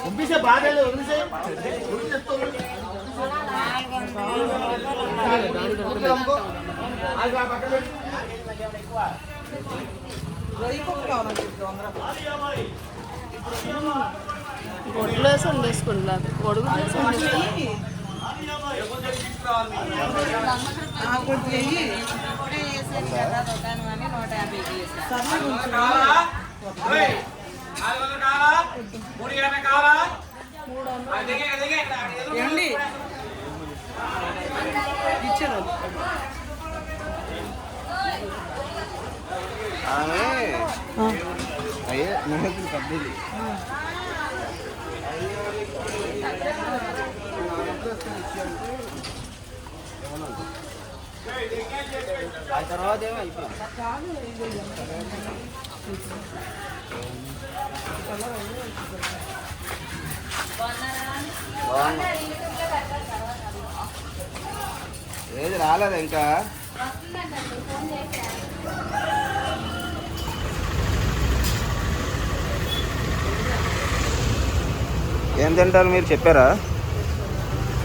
పంపిస్తే బాధలు గొడ్లు వేసి వండేసుకుంటున్నారు. గొడుగు వేసి ఇచ్చారు. అయ్యే పద్ధతి ఆ తర్వాత ఏమో అయిపోయింది. ఏది రాలేదు ఇంకా. ఏం తింటారు మీరు చెప్పారా?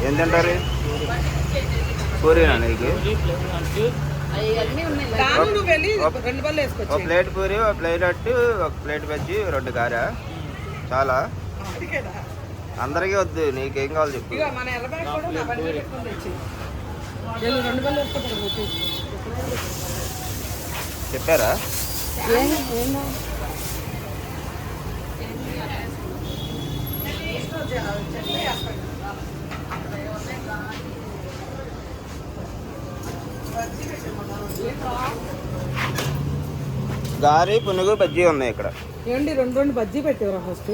ఏం తింటారు? పూరీనా నీకు? ఒక ప్లేట్ పూరి, ఒక ప్లేట్ అట్టు, ఒక ప్లేట్ బజ్జి, 2 గారా చాలా. అందరికీ వద్దు, నీకేం కావాలి చెప్పు. చెప్పారా? గారి, పునుగు, బజ్జీ ఉన్నాయి ఇక్కడ. ఏమండి 2 బజ్జీ పెట్టేవరా ఫస్ట్?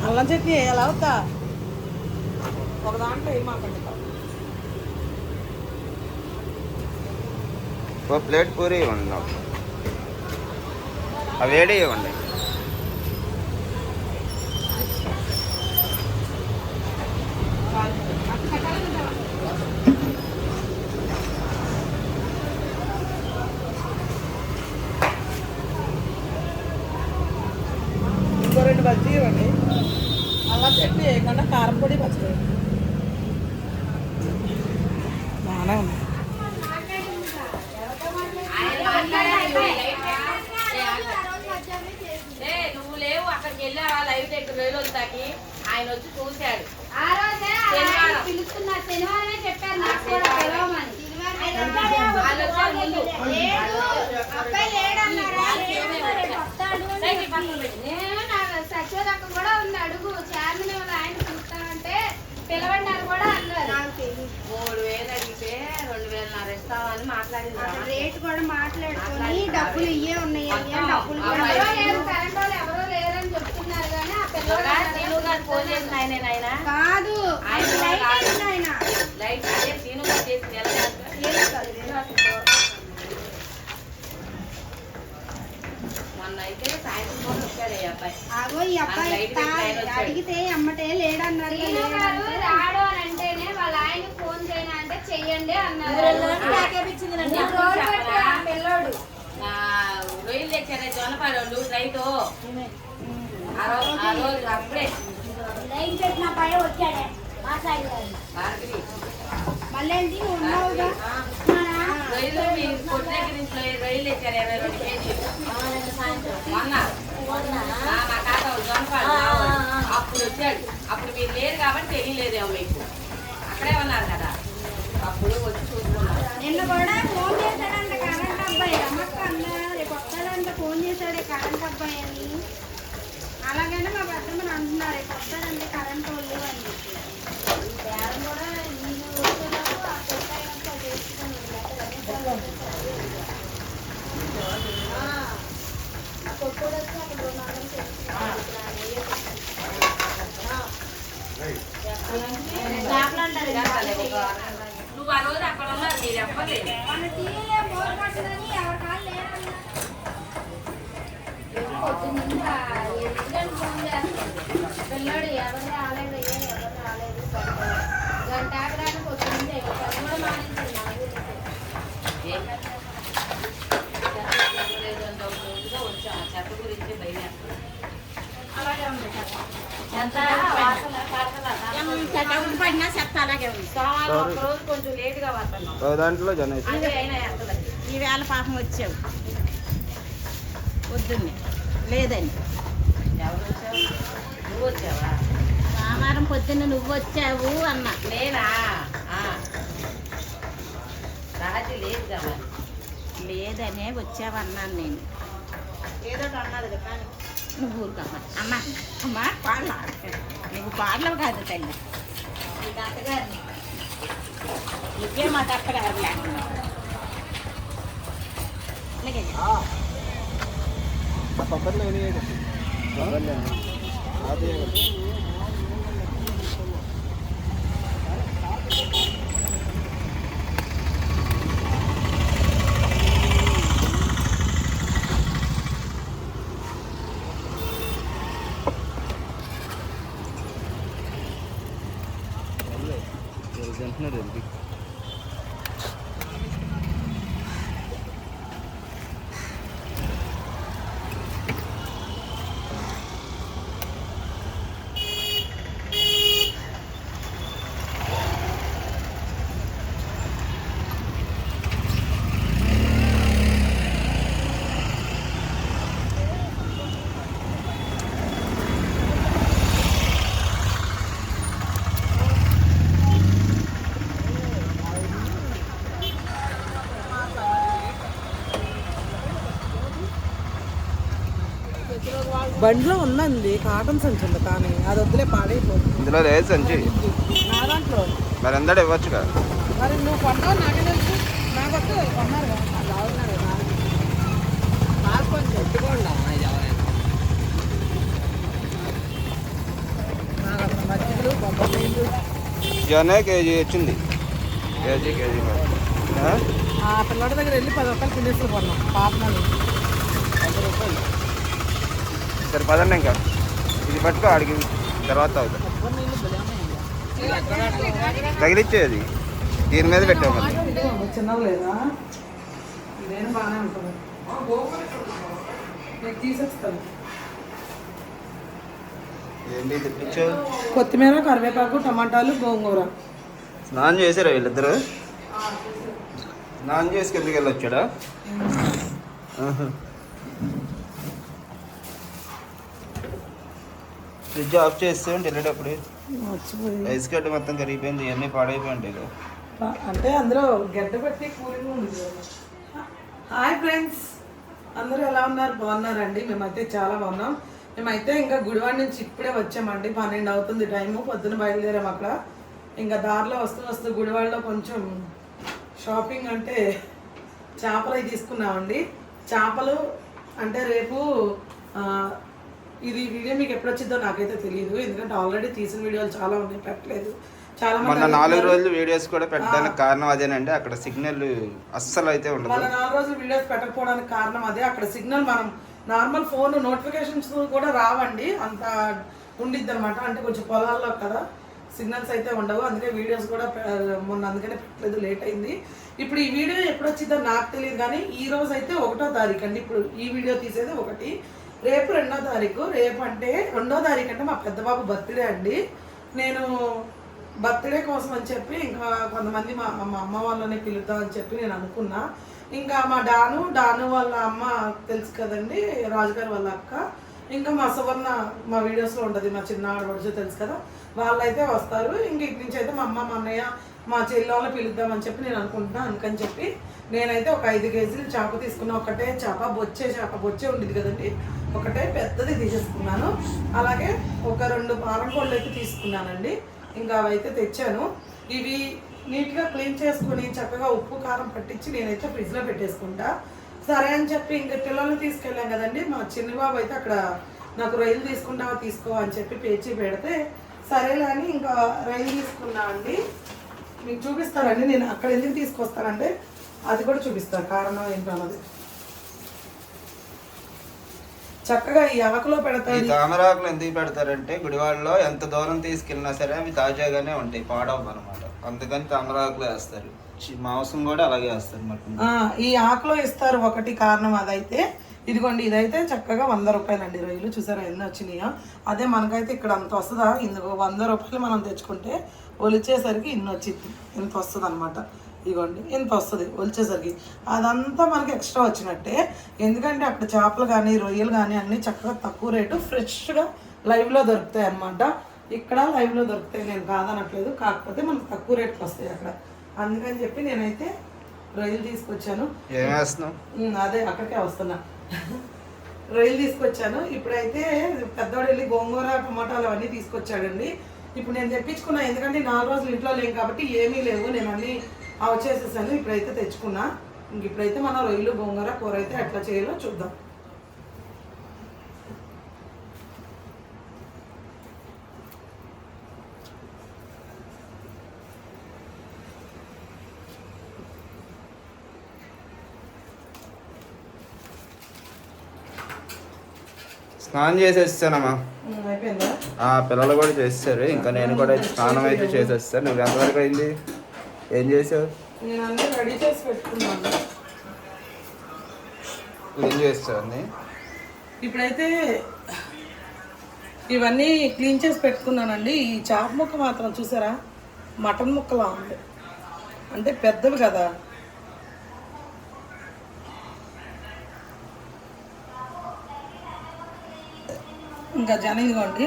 అల్లం చట్నీ ఎలా అవుతా? ఒక దాంట్లో ఏమాకండి. ఒక ప్లేట్ పూరి ఇవ్వండి నాకు. అవి వేడి ఇవ్వండి. ఇంకో 2 బజ్జీ ఇవ్వండి. అల్లం చట్నీ వేయకుండా కారం పొడి పచ్చడి బాగానే ఉంది. నువ్వు లేవు, అక్కడికి వెళ్ళావా లైవ్ దగ్గర వేలొద్దాకి? ఆయన వచ్చి చూశాడు. ఆ రోజే పిలుస్తున్నారు, శనివారమే చెప్పారు నాకు కూడా పిలవమని. అబ్బాయి లేడన్నారా? నేను సత్యోదక్క కూడా ఉంది, అడుగు చార్మిన్ ఆయన పిలుస్తానంటే పిలవండి అని కూడా అన్నారు. 3000 అడిగితే 2000 ఇస్తామని మాట్లాడింది. రేటు కూడా మాట్లాడుకొని డబ్బులు ఇవే ఉన్నాయి, డబ్బులు కరెంట్ వాళ్ళు ఎవరో లేరని చెప్తున్నారు. కానీ ఆ పిల్లలు ఫోన్ చేసిన ఆయన కాదు, ఆయన లైట్ అదే సీను చేసి మొన్న అయితే సాయంత్రం కూడా వచ్చాడు ఈ అబ్బాయి. ఆగో ఈ అబ్బాయి అడిగితే అమ్మటే లేడన్నారు. రాడు అని అంటేనే వాళ్ళ ఆయన ఫోన్ చేయను అంటే చెయ్యండి అన్నారు. పిల్లోడు రొయ్యలు తెచ్చారే జొన్నపాలు రైతు ఆ రోజు అప్పుడే లైన్ పెట్టిన అబ్బాయి వచ్చాడే మాట్లాడారు. మళ్ళీ ఉన్నావుగా రొయ్యలు మీ కొట్టు దగ్గర నుంచి రొయ్యలు తెచ్చారు 22 కేజీలు మొన్న మా తాత జొన్నపాలు అప్పుడు వచ్చాడు. అప్పుడు మీరు లేరు కాబట్టి తెలియలేదేమో మీకు, అక్కడే ఉన్నారు కదా. అప్పుడు వచ్చి చూసుకున్నారు. నిన్న కూడా ఫోన్ చేశాడంట కరెంట్ అబ్బాయి, రమ్మక్క అన్న రేపు వస్తాడంట ఫోన్ చేశాడే కరెంట్ అబ్బాయి అని. అలాగనే మా పెద్దమ్మని అంటున్నారు రేపు వస్తాడంటే కరెంట్ వాళ్ళు అని చెప్పి. బేరం కూడా నేను వచ్చేదాకా ఆ కొత్త చేసుకుని కొట్టుడు వచ్చి అక్కడ నువ్వు ఆ రోజు అక్కడ ఉన్నారు, మీరు ఎవ్వలేదు. మన టీవీలో బోర్ పట్టదని ఎవరి కాళ్ళు లేరన్నా. అంతా ఎందుకంటే ఫోన్ చేస్తాడు పిల్లడు ఎవరు రాలేదు ఎవరు రాలేదు గంట ఆగడానికి వచ్చింది పని కూడా మానేసింది నా గురించి వచ్చా చెత్త గురించి బయట అలాగే ఉంది పడినా చెత్త అలాగే ఉంది సోమవారం ఒక రోజు కొంచెం లేట్గా వస్తున్నాం ఓ దాంట్లో జన అదే అయినా ఎత్తలేదు. ఈవేళ పాపం వచ్చావు పొద్దున్నే లేదండి ఎవరు వచ్చావు? నువ్వు వచ్చావా? సోమవారం పొద్దున్న నువ్వు వచ్చావు అన్న నేనా? రాజు లేదు కదా. లేదనే వచ్చావన్నాను నేను ఏదో అన్నది కానీ నువ్వు ఊరుకోమ్మా అమ్మ అమ్మ పాడల నీకు పాడలు కాదు తల్లి నీకు అత్తగారిని నువ్వే మా అత్తగారు పక్కన అదే అంటున్నారు బండిలో ఉందండి కాటన్ సంచి ఉంది కానీ అది వద్దులే పాడైపోతుంది ఇందులో లేదు సంచి నా దాంట్లో మరి అందరూ ఇవ్వచ్చు కదా. మరి నువ్వు కొన్నావు నాకే తెలుసు నాకొస్తే కొన్నారు కదా బాగున్నారు కదా నాకు కొంచెం పెట్టుకోండి నాకు అసలు మజ్జిగలు కొబ్బరి నీళ్ళు జొన్న కేజీ వచ్చింది. కేజీ ఆ పిల్లడి దగ్గర వెళ్ళి 10 రూపాయలు తినేసి కొన్నాం పాపనని 10 రూపాయలు సరే పదండి ఇంకా ఇది పట్టుకో ఆడికి తర్వాత అవుతుంది కొబ్బరి నీళ్ళు భలే ఉన్నాయండి తగిలిచ్చేది దీని మీద పెట్టాము మళ్ళీ. చిన్నవి లేదా ఇదేం బాగానే ఉంటుంది నేను తీసేస్తాను ఏంటి తెప్పించావు? కొత్తిమీర కరివేపాకు టమాటాలు గోంగూర స్నానం చేశారా వీళ్ళిద్దరు? స్నానం చేసి కిందకి వెళ్ళొచ్చాడా? ఫ్రిడ్జ్ ఆఫ్ చేస్తే వెళ్ళేటప్పుడు ఐస్ కట్ మొత్తం కరిగిపోయింది, ఇవన్నీ పాడైపోయింటాయి కదా. అంటే అందులో గడ్డ పెట్టి కూలింగ్ ఉంది. హాయ్ ఫ్రెండ్స్, అందరూ ఎలా ఉన్నారు? బాగున్నారండి? మేమైతే చాలా బాగున్నాం. మేమైతే ఇంకా గుడివాడ నుంచి ఇప్పుడే వచ్చామండి. 12 అవుతుంది టైము. పొద్దున బయలుదేరాము. అక్కడ ఇంకా దారిలో వస్తూ గుడివాడలో కొంచెం షాపింగ్ అంటే చేపలు అవి తీసుకున్నామండి. చేపలు అంటే రేపు ఇది వీడియో మీకు ఎప్పుడు వచ్చిందో నాకైతే తెలియదు, ఎందుకంటే ఆల్రెడీ తీసిన వీడియోలు చాలా ఉన్నాయి, పెట్టలేదు. చాలా మొన్న 4 రోజులు వీడియోస్ కూడా పెట్టడానికి కారణం అదేనండి. అక్కడ సిగ్నల్ అస్సలు అయితే ఉండదు. మన 4 రోజులు వీడియోస్ పెట్టకపోవడానికి కారణం అదే. అక్కడ సిగ్నల్ మనం నార్మల్ ఫోన్ నోటిఫికేషన్స్ కూడా రావండి, అంత ఉండిద్ది అనమాట. అంటే కొంచెం పొలాల్లో కదా సిగ్నల్స్ అయితే ఉండవు, అందుకే వీడియోస్ కూడా మొన్న అందుకనే పెట్టలేదు, లేట్ అయింది. ఇప్పుడు ఈ వీడియో ఎప్పుడు వచ్చిందో నాకు తెలియదు, కానీ ఈ రోజు అయితే 1వ తారీఖు అండి. ఇప్పుడు ఈ వీడియో తీసేది 1, రేపు 2వ తారీఖు. రేపు అంటే 2వ తారీఖు అంటే మా పెద్ద బాబు బర్త్డే అండి. నేను బర్త్డే కోసం అని చెప్పి ఇంకా కొంతమంది మా అమ్మ వాళ్ళని పిలుద్దామని చెప్పి నేను అనుకున్నా. ఇంకా మా డాను వాళ్ళ అమ్మ తెలుసు కదండి, రాజుగారు వాళ్ళ అక్క, ఇంకా మా సువర్ణ మా వీడియోస్లో ఉంటుంది, మా చిన్న ఆడపడుచు తెలుసు కదా, వాళ్ళైతే వస్తారు. ఇంక ఇటు నుంచి అయితే మా అమ్మ మా అన్నయ్య మా చెల్లి వాళ్ళని పిలుద్దామని చెప్పి నేను అనుకుంటున్నాను. అందుకని చెప్పి నేనైతే ఒక 5 కేజీలు చేప తీసుకున్నా. ఒకటే చేప బొచ్చే ఉండేది కదండి, ఒకటే పెద్దది తీసేసుకున్నాను. అలాగే ఒక 2 పారం కోళ్ళు అయితే తీసుకున్నానండి. ఇంకా అవైతే తెచ్చాను. ఇవి నీట్గా క్లీన్ చేసుకొని చక్కగా ఉప్పు కారం పట్టించి నేనైతే ఫ్రిడ్జ్లో పెట్టేసుకుంటా. సరే అని చెప్పి ఇంక పిల్లల్ని తీసుకెళ్ళాం కదండి. మా చిన్న బాబు అయితే అక్కడ నాకు రొయ్యలు తీసుకుంటావా తీసుకో అని చెప్పి పేచి పెడితే సరేలే అని ఇంకా రొయ్యలు తీసుకున్నా అండి. మీకు చూపిస్తానండి నేను అక్కడ ఎందుకు తీసుకొస్తానంటే అది కూడా చూపిస్తాను, కారణం ఏంటన్నది. చక్కగా ఈ ఆకులో ఈ పెడతాడు. తామరాకులు ఎందుకు పెడతారంటే గుడివాడలో ఎంత దూరం తీసుకెళ్ళినా సరే అవి తాజాగానే ఉంటాయి, పాడవు అనమాట. అందుకని తామరాకులు వేస్తారు. మాంసం కూడా అలాగే వేస్తారు మటన్. ఈ ఆకులో ఇస్తారు ఒకటి కారణం అదైతే. ఇదిగోండి ఇదైతే చక్కగా 100 రూపాయలండి రొయ్యలు. చూసారా ఎన్ని వచ్చినాయో. అదే మనకైతే ఇక్కడ అంత వస్తుందా, ఇందుకు 100 రూపాయలు మనం తెచ్చుకుంటే ఒలిచేసరికి ఇన్ని వచ్చింది, ఇంత వస్తుంది అనమాట. ఇదిగోండి ఇంత వస్తుంది ఒలిచేసరికి. అదంతా మనకి ఎక్స్ట్రా వచ్చినట్టే. ఎందుకంటే అక్కడ చేపలు కానీ రొయ్యలు కానీ అన్నీ చక్కగా తక్కువ రేటు ఫ్రెష్గా లైవ్లో దొరుకుతాయి అన్నమాట. ఇక్కడ లైవ్లో దొరుకుతాయి, నేను కాదనట్లేదు. కాకపోతే మనకు తక్కువ రేట్కి వస్తాయి అక్కడ. అందుకని చెప్పి నేనైతే రొయ్యలు తీసుకొచ్చాను. ఏం వేస్తున్నావు? అదే అక్కడికే వస్తున్నా. రొయ్యలు తీసుకొచ్చాను. ఇప్పుడైతే పెద్దవాడు వెళ్ళి గోంగూర టమాటాలు అవన్నీ తీసుకొచ్చాడండి. ఇప్పుడు నేను తెప్పించుకున్నా, ఎందుకంటే 4 రోజులు ఇంట్లో లేవు కాబట్టి ఏమీ లేవు, నేను అన్నీ వచ్చేసేసాను. ఇప్పుడైతే తెచ్చుకున్నా. ఇప్పుడైతే మన రొయ్యలు గోంగూర కూర అయితే ఎట్లా చేయాలో చూద్దాం. స్నానం చేసేస్తానమ్మా. అయిపోయిందా? పిల్లలు కూడా చేస్తారు, ఇంకా నేను కూడా స్నానం అయితే చేసేస్తాను. నువ్వు ఎంతవరకు అయింది? ఏం చేసావు? నేను అన్నీ రెడీ చేసి పెట్టుకున్నాను. ఏం చేస్తావు అన్నీ? ఇప్పుడైతే ఇవన్నీ క్లీన్ చేసి పెట్టుకున్నానండి. ఈ చేప ముక్క మాత్రం చూసారా మటన్ ముక్కలా ఉంది, అంటే పెద్దవి కదా. ఇంకా జనం ఇదిగోండి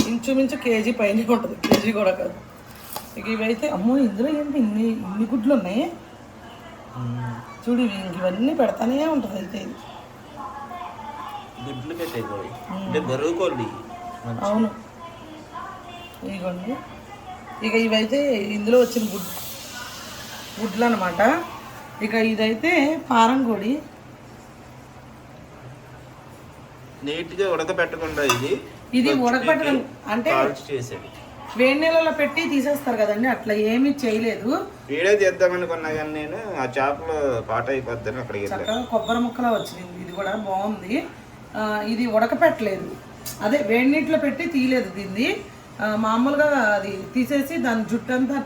ఇంచుమించు కేజీ పైన ఉంటుంది, కేజీ కూడా కాదు. ఇక ఇవైతే అమ్మో ఇందులో ఏంటి ఇన్ని గుడ్లు ఉన్నాయి చూడు. ఇవన్నీ పెడతానే ఉంటుంది అయితే. ఇది గుడ్లు పెట్టేకోడి అంటే బరువు కోడి. అవును ఇదిగోండి. ఇక ఇవైతే ఇందులో వచ్చిన గుడ్లు అనమాట. ఇక ఇదైతే పారం కోడి. నీట్గా ఉడకపెట్టకుండా ఇది ఉడకపెట్టడం అంటే చేసాడు. వేడి నీళ్ళలో పెట్టి తీసేస్తారు కదండి, అట్లా ఏమీ చేయలేదు. వీడియో చేద్దామనుకున్నా కానీ నేను ఆ చేపలు పాట అయిపోద్దని అక్కడికి వెళ్ళాను. చక్కగా కొబ్బరి ముక్కలా వచ్చింది, ఇది కూడా బాగుంది. ఇది ఉడకపెట్టలేదు, అదే వేడి నీటిలో పెట్టి తీయలేదు దీన్ని. మామూలుగా అది తీసేసి దాని జుట్టంతా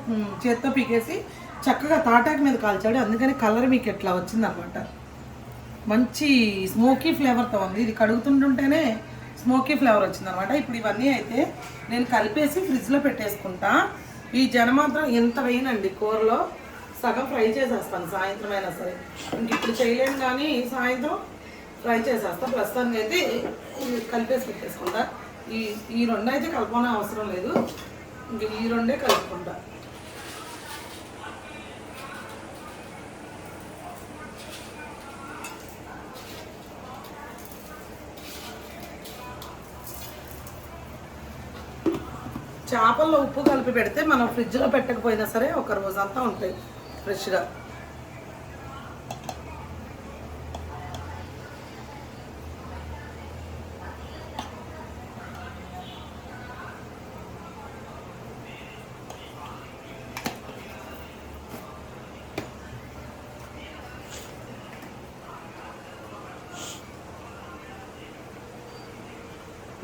చేత్తో పీకేసి చక్కగా తాటాకు మీద కాల్చాడు. అందుకని కలర్ మీకు ఎట్లా వచ్చిందనమాట. మంచి స్మోకీ ఫ్లేవర్తో ఉంది. ఇది కడుగుతుంటుంటేనే స్మోకీ ఫ్లేవర్ వచ్చిందనమాట. ఇప్పుడు ఇవన్నీ అయితే నేను కలిపేసి ఫ్రిడ్జ్లో పెట్టేసుకుంటా. ఈ జనం మాత్రం ఎంత వేయనండి కూరలో, సగం ఫ్రై చేసేస్తాను సాయంత్రం అయినా సరే. ఇంక ఇప్పుడు చేయలేను కానీ సాయంత్రం ఫ్రై చేసేస్తాను. ప్రస్తుతానికి అయితే కలిపేసి పెట్టేసుకుంటా. ఈ రెండు అయితే కలపనే అవసరం లేదు, ఇంక ఈ రెండే కలుపుకుంటా. చేపల్లో ఉప్పు కలిపి పెడితే మనం ఫ్రిడ్జ్లో పెట్టకపోయినా సరే ఒక రోజంతా ఉంటాయి ఫ్రెష్గా.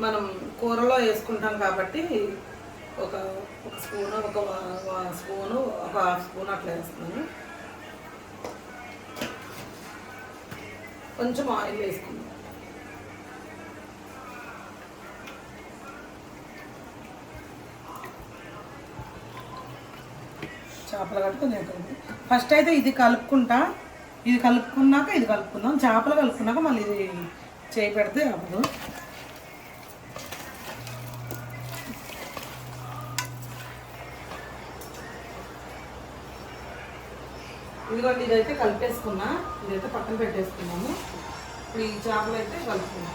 మనం కూరలో వేసుకుంటాం కాబట్టి ఒక స్పూను ఒక స్పూను ఒక హాఫ్ స్పూన్ అట్లా వేస్తున్నాను. కొంచెం ఆయిల్ వేసుకుందాం. చేపలు కట్టుకుని ఫస్ట్ అయితే ఇది కలుపుకుంటా. ఇది కలుపుకున్నాక ఇది కలుపుకుందాం. చేపలు కలుపుకున్నాక మళ్ళీ ఇది చేయి పెడితే అవ్వదు. ఇదిగోండి ఇదైతే కలిపేసుకున్నా, ఇదైతే పక్కన పెట్టేసుకున్నాము. ఇప్పుడు ఈ చేపలు అయితే కలుపుకున్నాం.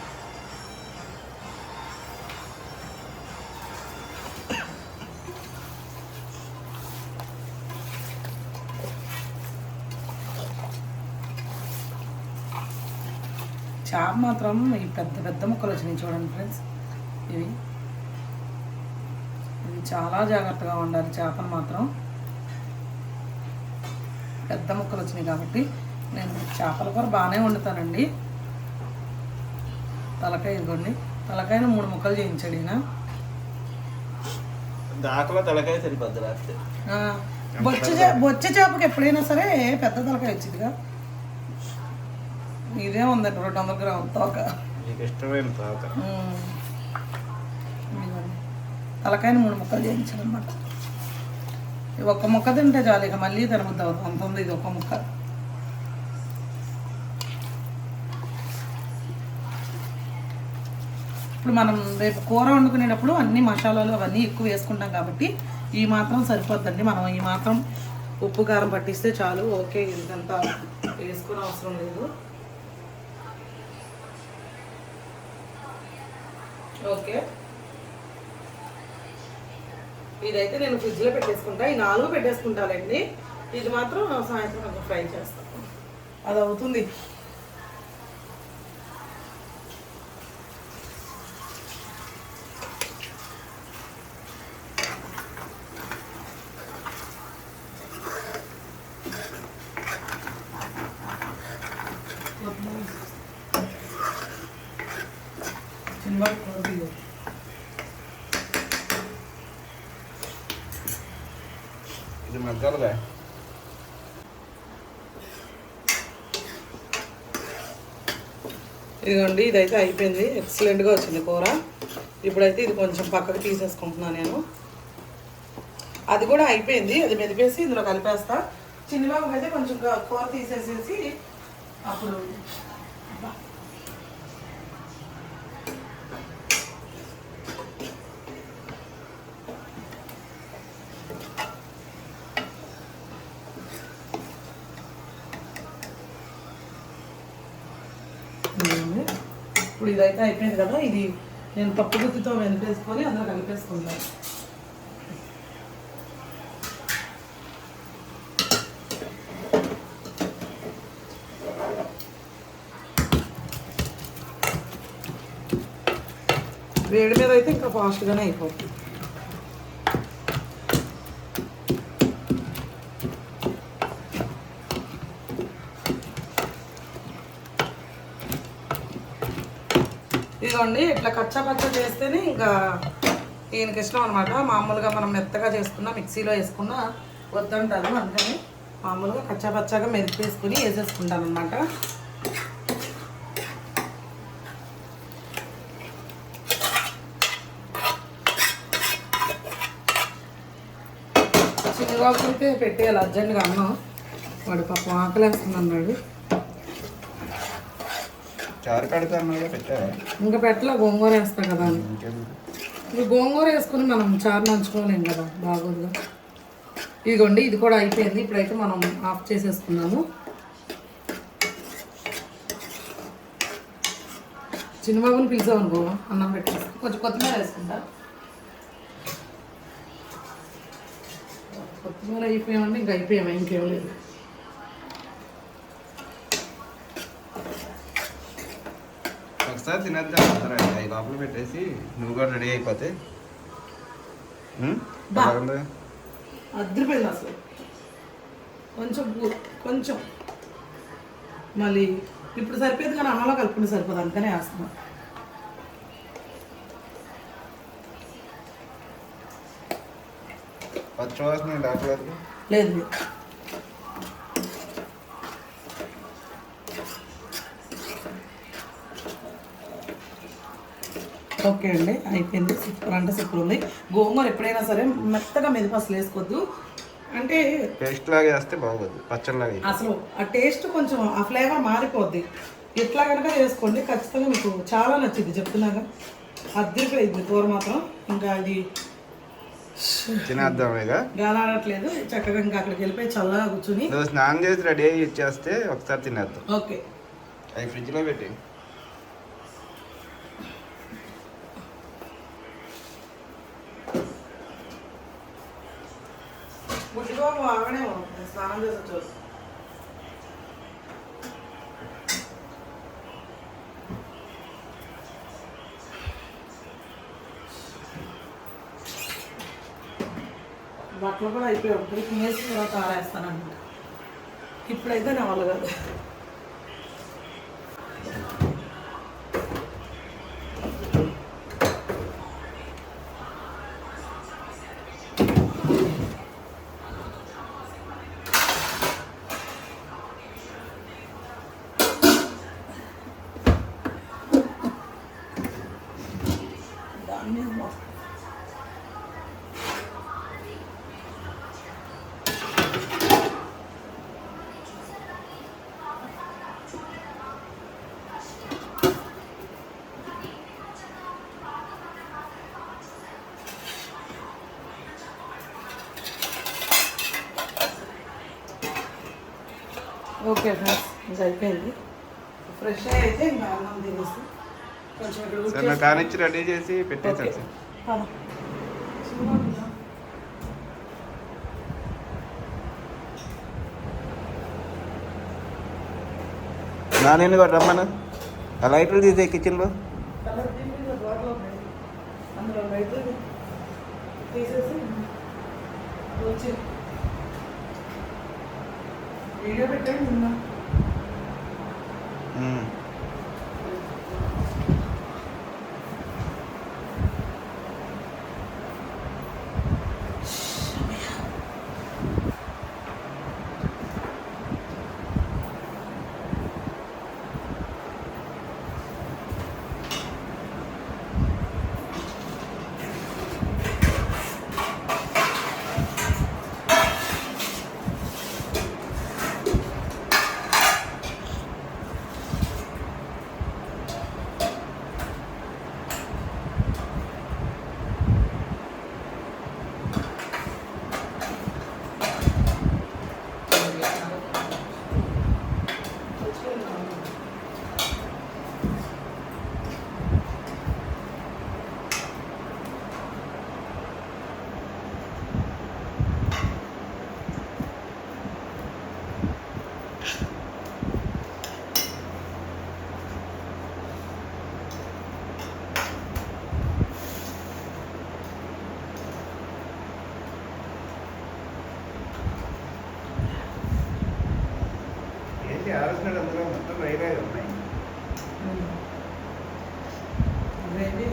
చేప మాత్రం ఈ పెద్ద ముక్కలు వచ్చినాయి చూడండి ఫ్రెండ్స్. ఇవి చాలా జాగ్రత్తగా ఉండాలి. చేపలు మాత్రం పెద్ద ముక్కలు వచ్చినాయి కాబట్టి నేను చేపల కూర బాగానే వండుతానండి. తలకాయ ఇదిగోండి, తలకాయను 3 ముక్కలు చేయించాడు ఈయన. దాకలో తలకాయ సరిపోద్ది రాస్తే. బొచ్చ చేపకి ఎప్పుడైనా సరే పెద్ద తలకాయ వచ్చిందిగా. ఇదే ఉందండి 200 గ్రాముల తోక. మీకు ఇష్టమైన తోక. తలకాయని 3 ముక్కలు చేయించాడు అనమాట. ఒక్క ముక్క తింటే చాలు, ఇక మళ్ళీ తినబుద్ది అవుతుంది. అంత ఉంది ఇది ఒక్క ముక్క. ఇప్పుడు మనం రేపు కూర వండుకునేటప్పుడు అన్ని మసాలాలు అవన్నీ ఎక్కువ వేసుకుంటాం కాబట్టి ఈ మాత్రం సరిపోద్దండి. మనం ఈ మాత్రం ఉప్పు కారం పట్టిస్తే చాలు. ఓకే, ఇంకంత వేసుకునే అవసరం లేదు. ఓకే, ఇదైతే నేను ఫ్రిడ్జ్లో పెట్టేసుకుంటా. ఈ 4 పెట్టేసుకుంటానండి. ఇది మాత్రం సాయంత్రం కొంచెం ఫ్రై చేస్తాను. అది అవుతుంది. ఇది మగ్గాలుగా. ఇదిగోండి, ఇదైతే అయిపోయింది. ఎక్సలెంట్గా వచ్చింది కూర. ఇప్పుడైతే ఇది కొంచెం పక్కకు తీసేసుకుంటున్నాను నేను. అది కూడా అయిపోయింది. అది మెదిపేసి ఇందులో కలిపేస్తా. చిన్నబాబుకి అయితే కొంచెం కూర తీసేసేసి అప్పుడు ఇప్పుడు ఇదైతే అయిపోయింది కదా. ఇది నేను పప్పు గుత్తితో వెనిపేసుకొని అందులో కలిపేసుకుంటాను. వేడి మీద అయితే ఇంకా ఫాస్ట్గానే అయిపోతుంది. ఇదిగోండి, ఇట్లా కచ్చా పచ్చా చేస్తేనే ఇంకా ఈయనకి ఇష్టం అనమాట. మామూలుగా మనం మెత్తగా చేసుకున్నా మిక్సీలో వేసుకున్నా వద్దంటారు. అందుకని మామూలుగా కచ్చా పచ్చాగా మెరుపు వేసుకుని వేసేసుకుంటాను అనమాట. చిన్నబాబుకి అయితే పెట్టేయాలి అర్జెంట్గా అన్నం. వాడు పాపం ఆకలేస్తుంది అన్నాడు. చారు కడతాను పెట్టారా? ఇంకా పెట్టలే, గోంగూర వేస్తా కదా అని. ఇప్పుడు గోంగూర వేసుకుని మనం చారు నంచుకోలేం కదా, బాగోదుగా. ఇదిగోండి, ఇది కూడా అయిపోయింది. ఇప్పుడైతే మనం ఆఫ్ చేసేసుకున్నాము. చిన్నబాబుని పిలిచామనుకో అన్నం పెట్టేసి కొంచెం కొత్తిమీర వేసుకుంటా. కొత్తిమీర అయిపోయామంటే ఇంకా అయిపోయాము, ఇంకేం లేదు. ఒకసారి తినేద్దాం అందరండి. 5 లోపల పెట్టేసి నువ్వు కూడా రెడీ అయిపోతే అద్దరిపోయింది అసలు. కొంచెం మళ్ళీ ఇప్పుడు సరిపోయేది కానీ అన్నంలో కలుపుకుంటే సరిపోదు, అందుకనే వేస్తున్నాం. పచ్చివాసన డాక్టర్ లేదు. ఓకే అండి, అయిపోయింది. సూపర్ అంటే సూపర్ ఉంది. గోంగూర ఎప్పుడైనా సరే మెత్తగా మెదిపి అసలు వేసుకోవద్దు. అంటే పేస్ట్ లాగా వేస్తే బాగోదు, పచ్చడిలాగా. అసలు ఆ టేస్ట్ కొంచెం ఆ ఫ్లేవర్ మారిపోద్ది. ఎట్లా కనుక చేసుకోండి, ఖచ్చితంగా మీకు చాలా నచ్చింది. చెప్తున్నాగా అద్దరిపోయింది కూర మాత్రం. ఇంకా అది తినేద్దాం ఇక. గానాడట్లేదు. చక్కగా ఇంకా అక్కడికి వెళ్ళిపోయి చల్లగా కూర్చుని స్నానం చేసి రెడీ అయ్యి ఇచ్చేస్తే ఒకసారి తినేద్దాం. ఓకే, అవి ఫ్రిడ్జ్లో పెట్టి. బుడ్డిబాబు ఆగనే స్నానం చేసి వచ్చారు. బట్టలు కూడా అయిపోయాయి. ఒకటి తినేసి తర్వాత ఆరేస్తానమాట. ఇప్పుడైతే నా వాళ్ళు కాదు. ఓకే ఫ్రెండ్స్ ఇంకా అయిపోయింది. ఫ్రెష్ అయితే ఇంకా అన్నం తినేసి కొంచెం ఇక్కడ సార్ నాకు కానిచ్చి రెడీ చేసి పెట్టేసాను సార్. నానేను కూడా రమ్మను. ఆ లైట్లు తీసే కిచెన్లో. అందులో బయట తీసేసి వచ్చి వీడియో పెట్టండి నిన్న. ఏంటి ఆలోచనలు అందులో మొత్తం రైవే ఉన్నాయి. గ్రేవీ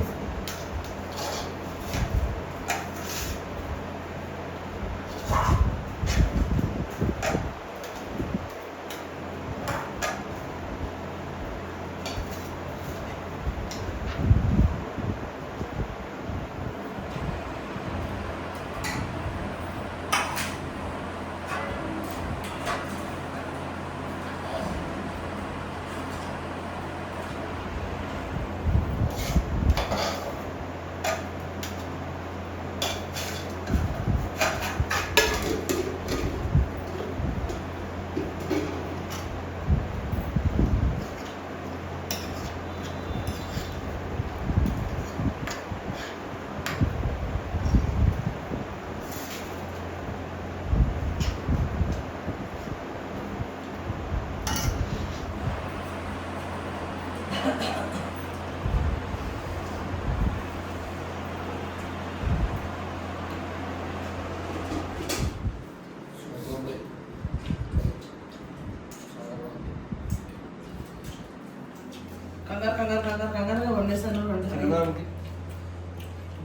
కంగారుగా వండేసాను.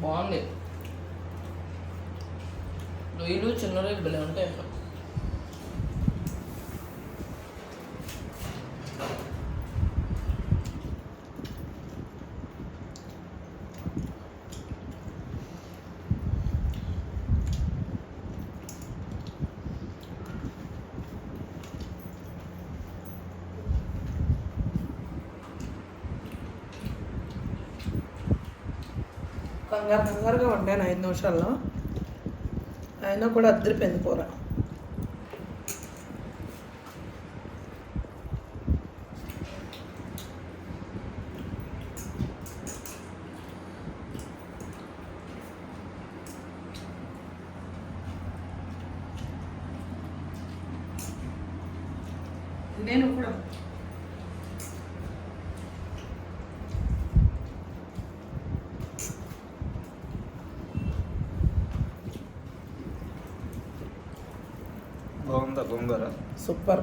బాగుంది. రొయ్యలు చిన్న రొయ్యలు భలే ఉంటాయి అసలు. కంగారుగా వండాను 5 నిమిషాల్లో. అయినా కూడా అద్దరిపోయింది కూర. నేను కూడా బాగుందా గోంగూర? సూపర్.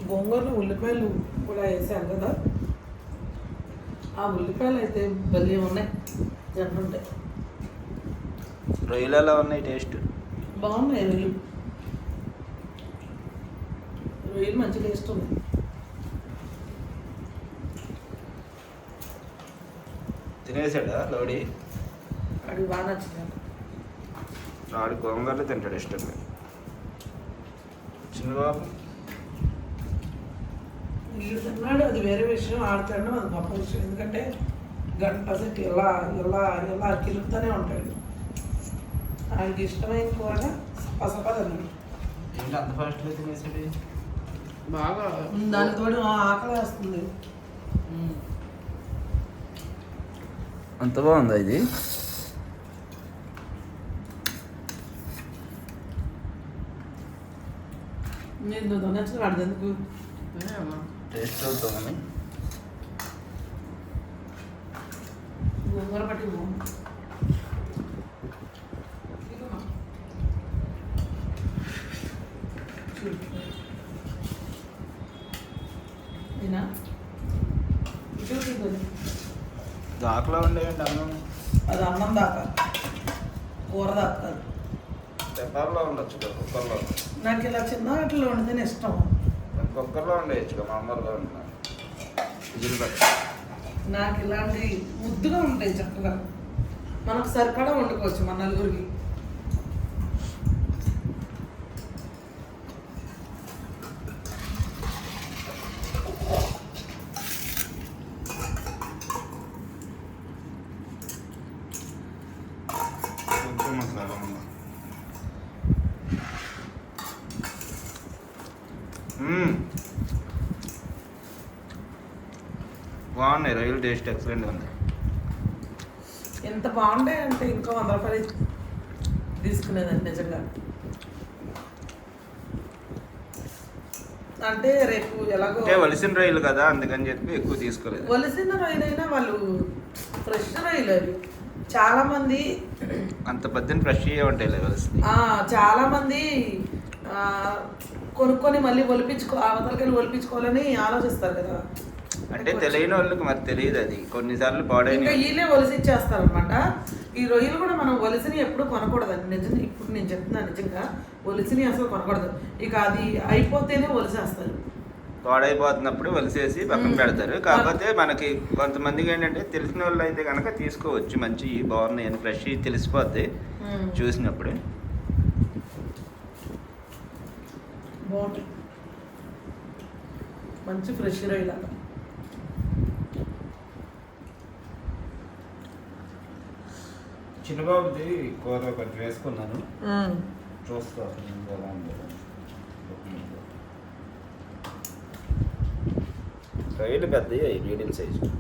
గోంగూరలో ఉల్లిపాయలు కూడా వేసాను కదా, ఆ ఉల్లిపాయలు అయితే భలే ఉన్నాయి. జంటుంటాయి. రొయ్యలు ఎలా ఉన్నాయి టేస్ట్? బాగున్నాయి. రొయ్యలు మంచి టేస్ట్ ఉంది. తినేసాడా లోడి? అడిగి బాగా నచ్చింది. వాడు గోంగూరలో తింటాడు ఇష్టంగా. చిన్నబాబు వీళ్ళు తిన్నాడు, అది వేరే విషయం. ఆడతాడు, అది గొప్ప విషయం. ఎందుకంటే గంట సెట్ ఎలా ఎలా ఎలా కిలుపుతూనే ఉంటాడు. ఆయనకి ఇష్టమైన కూర పసపదన్నాడు. ఏంటి అంత ఫాస్ట్గా తినేసాడు? బాగా దానికి తోడు ఆకలి వేస్తుంది. అంత బాగుందా ఇది? నేను దొనచ్చు వాడిది ఎందుకు టేస్ట్ అవుతుందని. గోంగూర పట్టి దాకలో ఉండేయండి అన్నం. అది అన్నం దాకా, కూర దాకా కాదు. పెప్పర్లో ఉండొచ్చు కదా, కుక్కర్లో. నాకు ఇలా చిన్న వాటిలో వండితేనే ఇష్టం. కుక్కర్లో ఉండేయచ్చు కదా, మామూలుగా ఉంటున్నాను విజిల్ పెట్టి. నాకు ఇలాంటి ముద్దుగా ఉంటాయి చక్కగా, మనకు సరిపడా వండుకోవచ్చు మన నలుగురికి. కొంచెం మసాలా ఉందా? బాగున్నాయి రొయ్యలు, టేస్ట్ ఎక్సలెంట్ ఉంది. ఎంత బాగుంటాయి అంటే ఇంకో 100 రూపాయలు తీసుకునేదండి నిజంగా. అంటే రేపు ఎలాగో అంటే వలిసిన రొయ్యలు కదా, అందుకని చెప్పి ఎక్కువ తీసుకోలేదు. వలసిన రొయ్యలైనా వాళ్ళు ఫ్రెష్ రొయ్యలు అవి. చాలా మంది అంత పెద్ద ఫ్రెష్ ఉంటాయి వలిసింది. చాలా మంది కొనుక్కొని మళ్ళీ అవతలకెళ్ళి ఒలిపించుకోవాలని ఆలోచిస్తారు కదా. అంటే తెలియని వాళ్ళకి మరి తెలియదు అది, కొన్నిసార్లు పాడైన. ఇంకా వీళ్ళే ఒలిసి ఇచ్చేస్తారనమాట. ఈ రొయ్యలు కూడా మనం ఒలిసిని ఎప్పుడు కొనకూడదండి. నిజంగా ఇప్పుడు నేను చెప్తున్నాను, నిజంగా ఒలిసిని అసలు కొనకూడదు. ఇక అది అయిపోతేనే ఒలిసేస్తారు. పాడైపోతున్నప్పుడు వలిసేసి పక్కన పెడతారు. కాకపోతే మనకి కొంతమందికి ఏంటంటే తెలిసిన వాళ్ళు అయితే కనుక తీసుకోవచ్చు, మంచి బాగున్నాయి అని ఫ్రెష్ తెలిసిపోద్ది చూసినప్పుడు. బాగుంటుంది, మంచి ఫ్రెష్ రొయ్యలు. చిన్నబాబుది కూర కొంచెం వేసుకున్నాను, చూస్తాను ఎలా ఉందో. రొయ్యలు పెద్దవి, మీడియం సైజు.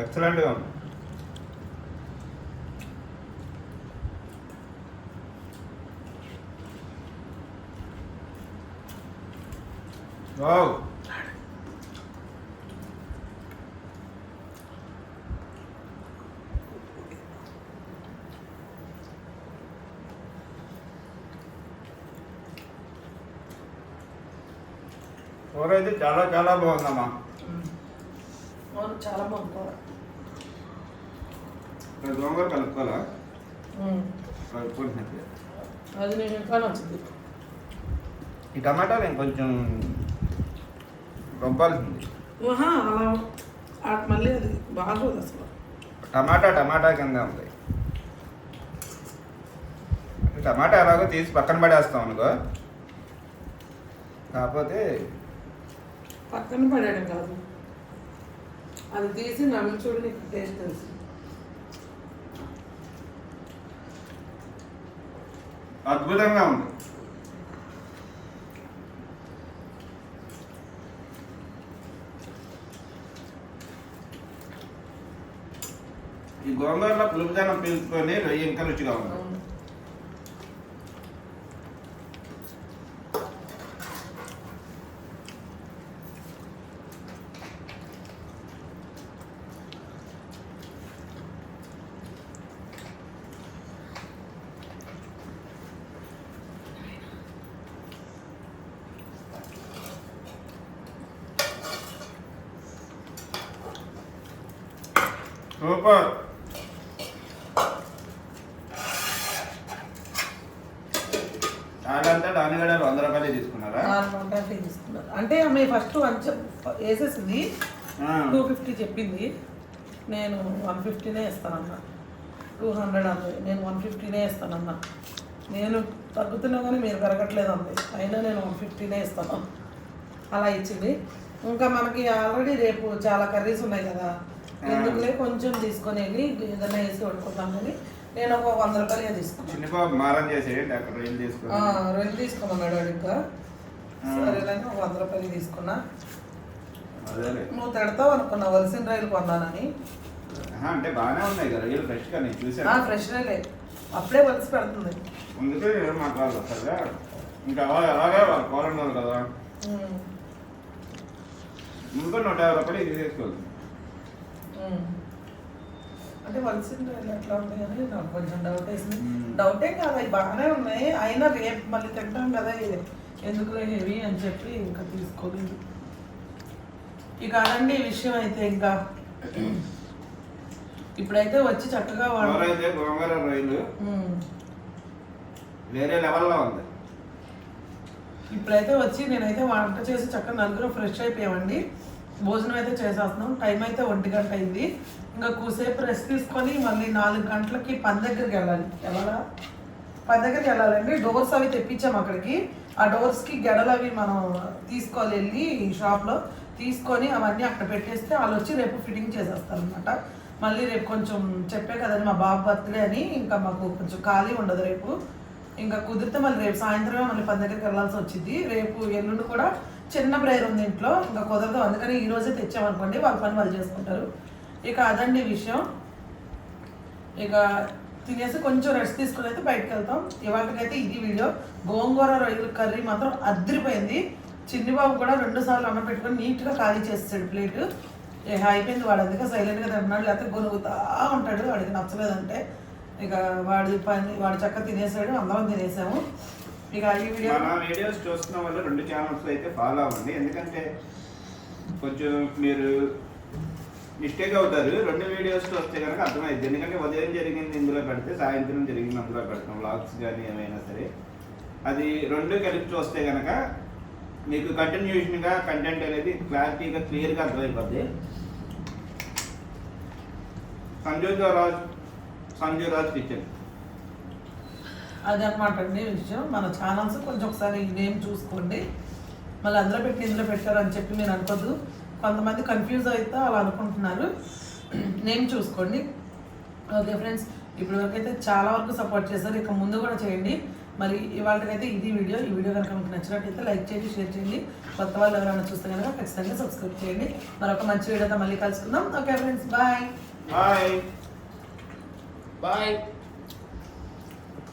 ఎక్సలెంట్గా ఉంది. వావ్, కూర అయితే చాలా చాలా బాగుందమ్మా. అవును, చాలా బాగుంది కూర. గోంగూర కలుపుకోవాలా? కలుపుకుంటున్నట్టు. అది నేను ఇంకా నచ్చింది. ఈ టమాటాలు ఇంకొంచెం రుబ్బాల్సింది. అలా మళ్ళీ అది బాగోదు అసలు. టమాటా కింద ఉంది. టమాటా ఎలాగో తీసి పక్కన పడేస్తాం అనుకో, కాకపోతే పక్కన పడేయడం కాదు, అది తీసి నమ్మి చూడు, నీకు టేస్ట్ తెలుసు. అద్భుతంగా ఉంది. ఈ గోంగూరలో పులుపుదనం పీల్చుకొని రొయ్య ఇంకా రుచిగా ఉంది. సూపర్. చాలంతా దానిగడాలు 100 రూపాయలు తీసుకున్నారా? తీసుకున్నారు అంటే ఆమె ఫస్ట్ వేసేసింది 250 చెప్పింది. నేను 150నే ఇస్తానన్నా. 200 అంది, నేను 150నే ఇస్తానన్నా. నేను తగ్గుతున్నా కానీ మీరు పెరగట్లేదు అంది, అయినా నేను 150నే ఇస్తాను. అలా ఇచ్చింది. ఇంకా మనకి ఆల్రెడీ రేపు చాలా కర్రీస్ ఉన్నాయి కదా, ఎందుకులే కొంచెం తీసుకొని వెళ్ళి ఏదైనా వేసి వండుకుంటాం కానీ నేను ఒక 100 రూపాయలు తీసుకున్నాను. చిన్న బాబు మారం చేసేయండి అక్కడ రొయ్యలు తీసుకుని. రొయ్యలు తీసుకున్నా మేడం ఇంకా సరేలేని ఒక 100 రూపాయలు తీసుకున్నా. అదేలే. నువ్వు తిడతావు అనుకున్నా వలసిన రొయ్యలు కొన్నానని. అంటే బాగానే ఉన్నాయి కదా రొయ్యలు ఫ్రెష్గా నేను చూసాను. ఫ్రెష్ రొయ్యలే అప్పుడే వలసి పెడుతుంది. అందుకే మాట్లాడాలి వస్తుందా ఇంకా అలాగే వాళ్ళు కోరండి కదా ముందు 150 రూపాయలు ఇది తీసుకోవాలి. అంటే వలసిన రొయ్యలు ఎట్లా ఉన్నాయి అని నాకు కొంచెం డౌట్ వేసింది. డౌటే కాదు అవి బాగానే ఉన్నాయి, అయినా రేపు మళ్ళీ తింటాం కదా ఎందుకులే హెవీ అని చెప్పి ఇంకా తీసుకోలేదు. ఇక అదండి ఈ విషయం అయితే. ఇంకా ఇప్పుడైతే వచ్చి చక్కగా ఎవరైతే గోంగూర రొయ్యలు వేరే లెవెల్లో ఉంది. ఇప్పుడైతే వచ్చి నేనైతే వంట చేసి చక్కగా నలుగురు ఫ్రెష్ అయిపోయామండి. భోజనం అయితే చేసేస్తున్నాం. టైం అయితే 1 గంట అయింది. ఇంకా కూసేపు రెస్ట్ తీసుకొని మళ్ళీ 4 గంటలకి పని దగ్గరికి వెళ్ళాలి. పని దగ్గరికి వెళ్ళాలండి. డోర్స్ అవి తెప్పించాము అక్కడికి. ఆ డోర్స్కి గెడలు అవి మనం తీసుకోవాలి, వెళ్ళి షాప్లో తీసుకొని అవన్నీ అక్కడ పెట్టేస్తే వాళ్ళు వచ్చి రేపు ఫిట్టింగ్ చేసేస్తారు అనమాట. మళ్ళీ రేపు కొంచెం చెప్పే కదండి మా బాబు బర్త్డే అని, ఇంకా మాకు కొంచెం ఖాళీ ఉండదు రేపు. ఇంకా కుదిరితే మళ్ళీ రేపు సాయంత్రమే మళ్ళీ పని దగ్గరికి వెళ్ళాల్సి వచ్చింది. రేపు ఎల్లుండి కూడా చిన్న ప్రేయర్ ఉంది ఇంట్లో, ఇంకా కుదరదు. అందుకని ఈ రోజే తెచ్చామనుకోండి వాళ్ళ పని వాళ్ళు చేసుకుంటారు. ఇక అదండి విషయం. ఇక తినేసి కొంచెం రెస్ట్ తీసుకుని అయితే బయటకు వెళ్తాం. ఇవాళకైతే ఇది వీడియో. గోంగూర రొయ్యల కర్రీ మాత్రం అదిరిపోయింది. చిన్నిబాబు కూడా 2 సార్లు అన్నం పెట్టుకొని నీట్గా ఖాళీ చేస్తాడు ప్లేట్. అయిపోయింది. వాడు అందుకే సైలెంట్గా తింటున్నాడు, లేకపోతే గొనుగుతా ఉంటాడు వాడికి నచ్చలేదంటే. ఇక వాడు చక్కగా తినేసాడు, అందరం తినేసాము. ఇక ఈ వీడియో మన వీడియోస్ చూస్తున్న వాళ్ళు 2 ఛానల్స్ అయితే ఫాలో అవ్వండి. ఎందుకంటే కొంచెం మీరు మిస్టేక్ అవుతారు. 2 వీడియోస్ వస్తే కనుక అర్థమైంది. ఎందుకంటే ఉదయం జరిగింది ఇందులో పెడితే సాయంత్రం జరిగింది అందులో పెడతాం, వ్లాగ్స్ కానీ ఏమైనా సరే. అది 2 కలిపి చూస్తే కనుక మీకు కంటిన్యూషన్గా కంటెంట్ అనేది క్లారిటీగా క్లియర్గా అర్థమైపోద్ది. సంజు రాజ్ కిచెన్ అది అనమాట అండి విషయం. మన ఛానల్స్ కొంచెం ఒకసారి నేమ్ చూసుకోండి. మళ్ళీ అందులో పెట్టి ఇందులో పెట్టారు అని చెప్పి మీరు అనుకోద్దు. కొంతమంది కన్ఫ్యూజ్ అయితే అలా అనుకుంటున్నారు. నేమ్ చూసుకోండి. ఓకే ఫ్రెండ్స్, ఇప్పుడు వరకు అయితే చాలా వరకు సపోర్ట్ చేశారు. ఇక ముందు కూడా చేయండి. మరి ఇవాళకైతే ఇది వీడియో. ఈ వీడియో కనుక మీకు నచ్చినట్టయితే లైక్ చేయండి, షేర్ చేయండి. కొత్త వాళ్ళు ఎవరైనా చూస్తే కనుక ఖచ్చితంగా సబ్స్క్రైబ్ చేయండి. మరొక మంచి వీడియోతో మళ్ళీ కలుసుకుందాం. Okay friends, bye bye. Bye.